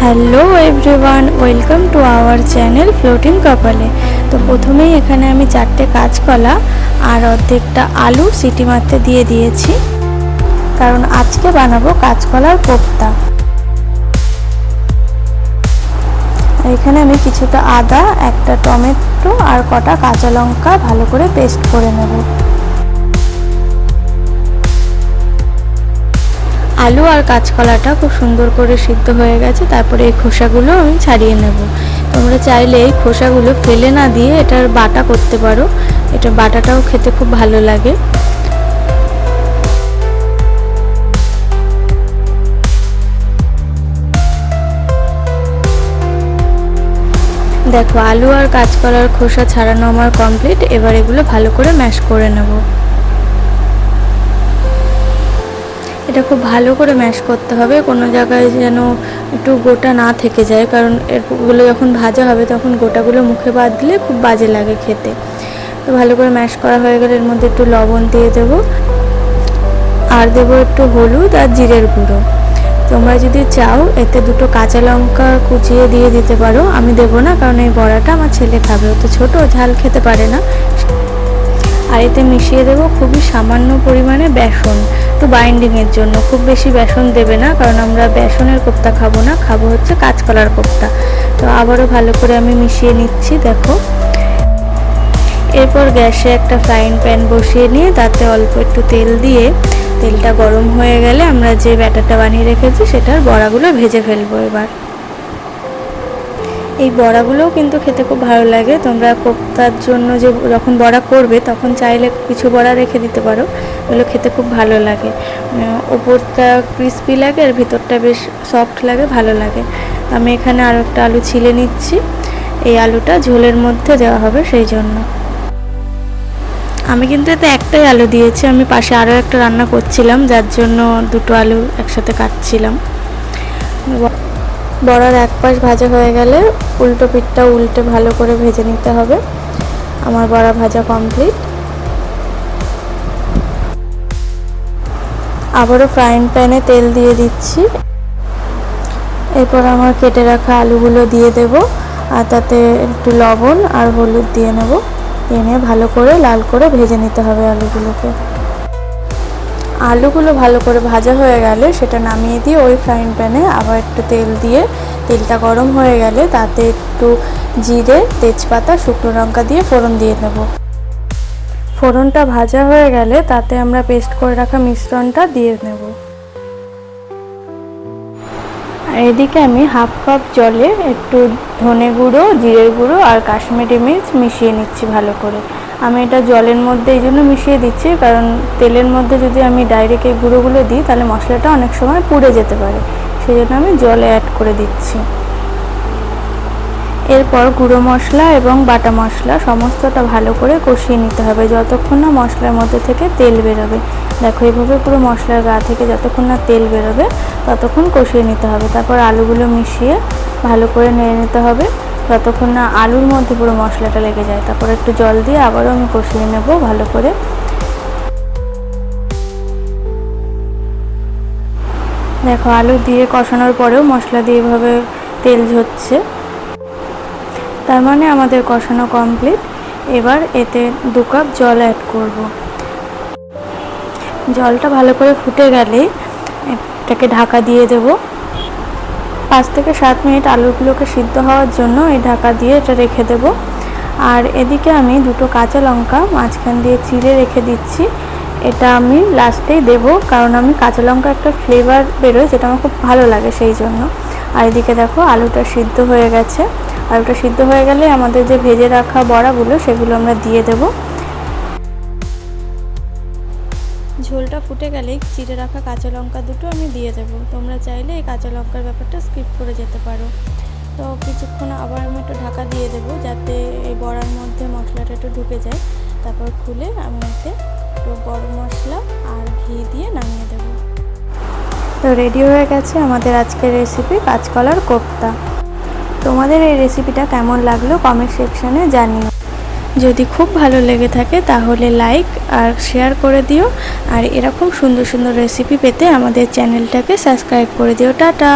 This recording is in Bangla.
Hello everyone, welcome to our channel floating কপালে। তো প্রথমেই এখানে আমি 4টে কাঁচকলা আর অর্ধেকটা আলু সিটি মারতে দিয়ে দিয়েছি, কারণ আজকে বানাবো কাঁচকলার কোপ্তা। এখানে আমি কিছুটা আদা, একটা টমেটো আর কটা কাঁচা লঙ্কা ভালো করে পেস্ট করে নেব। আলু আর কাঁচকলাটা খুব সুন্দর করে সিদ্ধ হয়ে গেছে। তারপরে এই খোসাগুলো আমি ছাড়িয়ে নেব। তোমরা চাইলে এই খোসাগুলো ফেলে না দিয়ে এটার বাটা করতে পারো, এটা বাটাটাও খেতে খুব ভালো লাগে। দেখো, আলু আর কাঁচকলার খোসা ছাড়ানো আমার কমপ্লিট। এবার এগুলো ভালো করে ম্যাশ করে নেব। এটা খুব ভালো করে ম্যাশ করতে হবে, কোনো জায়গায় যেন একটু গোটা না থেকে যায়, কারণ এগুলো যখন ভাজা হবে তখন গোটাগুলো মুখে বাঁধলে খুব বাজে লাগে খেতে। তো ভালো করে ম্যাশ করা হয়ে গেলে এর মধ্যে একটু লবণ দিয়ে দেবো, আর দেবো একটু হলুদ আর জিরের গুঁড়ো। তোমরা যদি চাও এতে দুটো কাঁচা লঙ্কা কুচিয়ে দিয়ে দিতে পারো, আমি দেবো না, কারণ এই বড়াটা আমার ছেলে খাবে, ও তো ছোটো, ঝাল খেতে পারে না। আর এতে মিশিয়ে দেবো খুবই সামান্য পরিমাণে বেসন, একটু বাইন্ডিংয়ের জন্য। খুব বেশি বেসন দেবে না, কারণ আমরা বেসনের কোপ্তা খাবো না, খাবো হচ্ছে কাঁচকলার কোপ্তা। তো আবারও ভালো করে আমি মিশিয়ে নিচ্ছি। দেখো, এরপর গ্যাসে একটা ফ্রাইং প্যান বসিয়ে নিয়ে তাতে অল্প একটু তেল দিয়ে, তেলটা গরম হয়ে গেলে আমরা যে ব্যাটারটা বানিয়ে রেখেছি সেটার বড়াগুলো ভেজে ফেলবো। এবার এই বড়াগুলোও কিন্তু খেতে খুব ভালো লাগে। তোমরা কোপ্তার জন্য যে যখন বড়া করবে তখন চাইলে কিছু বড়া রেখে দিতে পারো, এগুলো খেতে খুব ভালো লাগে। ওপরটা ক্রিস্পি লাগে আর ভিতরটা বেশ সফট লাগে, ভালো লাগে। আমি এখানে আরও একটা আলু ছিলে নিচ্ছি, এই আলুটা ঝোলের মধ্যে দেওয়া হবে সেই জন্য। আমি কিন্তু এতে একটাই আলু দিয়েছি, আমি পাশে আরও একটা রান্না করছিলাম, যার জন্য দুটো আলু একসাথে কাটছিলাম। বড়ার এক পাশ ভাজা হয়ে গেলে উল্টো পিঠটা উল্টে ভালো করে ভেজে নিতে হবে। আমার বড়া ভাজা কমপ্লিট। আবারও ফ্রাইং প্যানে তেল দিয়ে দিচ্ছি। এরপর আমার কেটে রাখা আলুগুলো দিয়ে দেব, আর তাতে একটু লবণ আর হলুদ দিয়ে নেব। এনে ভালো করে লাল করে ভেজে নিতে হবে আলুগুলোকে। আলুগুলো ভালো করে ভাজা হয়ে গেলে সেটা নামিয়ে দিয়ে ওই ফ্রাইং প্যানে আবার একটু তেল দিয়ে, তেলটা গরম হয়ে গেলে তাতে একটু জিরে, তেজপাতা, শুকনো লঙ্কা দিয়ে ফোড়ন দিয়ে নেব। ফোড়নটা ভাজা হয়ে গেলে তাতে আমরা পেস্ট করে রাখা মিশ্রণটা দিয়ে নেব। আর এদিকে আমি হাফ কাপ জলে একটু ধনে গুঁড়ো, জিরের গুঁড়ো আর কাশ্মীরি মির্চ মিশিয়ে নিচ্ছি ভালো করে। আমি এটা জলের মধ্যে এই জন্য মিশিয়ে দিচ্ছি, কারণ তেলের মধ্যে যদি আমি ডাইরেক্ট এই গুঁড়োগুলো দিই তাহলে মশলাটা অনেক সময় পুড়ে যেতে পারে, সেই জন্য আমি জলে অ্যাড করে দিচ্ছি। এরপর গুঁড়ো মশলা এবং বাটা মশলা সমস্তটা ভালো করে কষিয়ে নিতে হবে যতক্ষণ না মশলার মধ্যে থেকে তেল বেরোবে। দেখো, এইভাবে পুরো মশলার গা থেকে যতক্ষণ না তেল বেরোবে ততক্ষণ কষিয়ে নিতে হবে। তারপর আলুগুলো মিশিয়ে ভালো করে নেড়ে নিতে হবে যতক্ষণ না আলুর মধ্যে পুরো মশলাটা লেগে যায়। তারপর একটু জল দিয়ে আবারও আমি কষিয়ে নেব ভালো করে। দেখো, আলু দিয়ে কষানোর পরেও মশলা দিয়ে এভাবে তেল ঝরছে, তার মানে আমাদের কষানো কমপ্লিট। এবার এতে 2 কাপ জল অ্যাড করব। জলটা ভালো করে ফুটে গেলে এটাকে ঢাকা দিয়ে দেব। 5 থেকে 7 মিনিট আলুগুলোকে সিদ্ধ হওয়ার জন্য এই ঢাকা দিয়ে এটা রেখে দেব। আর এদিকে আমি 2টো কাঁচা লঙ্কা মাঝখান দিয়ে চিড়ে রেখে দিচ্ছি। এটা আমি লাস্টেই দেব, কারণ আমি কাঁচা লঙ্কা একটা ফ্লেভার বেরোয় যেটা আমার খুব ভালো লাগে, সেই জন্য। আর এদিকে দেখো, আলুটা সিদ্ধ হয়ে গেছে। আলুটা সিদ্ধ হয়ে গেলে আমাদের যে ভেজে রাখা বড়াগুলো সেগুলো আমরা দিয়ে দেব। ঝোলটা ফুটে গেলেই চিড়ে রাখা কাঁচা লঙ্কা দুটো আমি দিয়ে দেব। তোমরা চাইলে এই কাঁচা লঙ্কার ব্যাপারটা স্কিপ করে যেতে পারো। তো কিছুক্ষণ আবার আমি একটু ঢাকা দিয়ে দেবো যাতে এই বড়ার মধ্যে মশলাটা একটু ঢুকে যায়। তারপর খুলে আমি এতে একটু গরম মশলা আর ঘি দিয়ে নামিয়ে দেব। তো রেডি হয়ে গেছে আমাদের আজকের রেসিপি কাঁচকলার কোপ্তা। তোমাদের এই রেসিপিটা কেমন লাগলো কমেন্ট সেকশনে জানিও। যদি খুব ভালো লেগে থাকে তাহলে লাইক আর শেয়ার করে দিও। আর এরকম সুন্দর সুন্দর রেসিপি পেতে আমাদের চ্যানেলটাকে সাবস্ক্রাইব করে দিও। টাটা।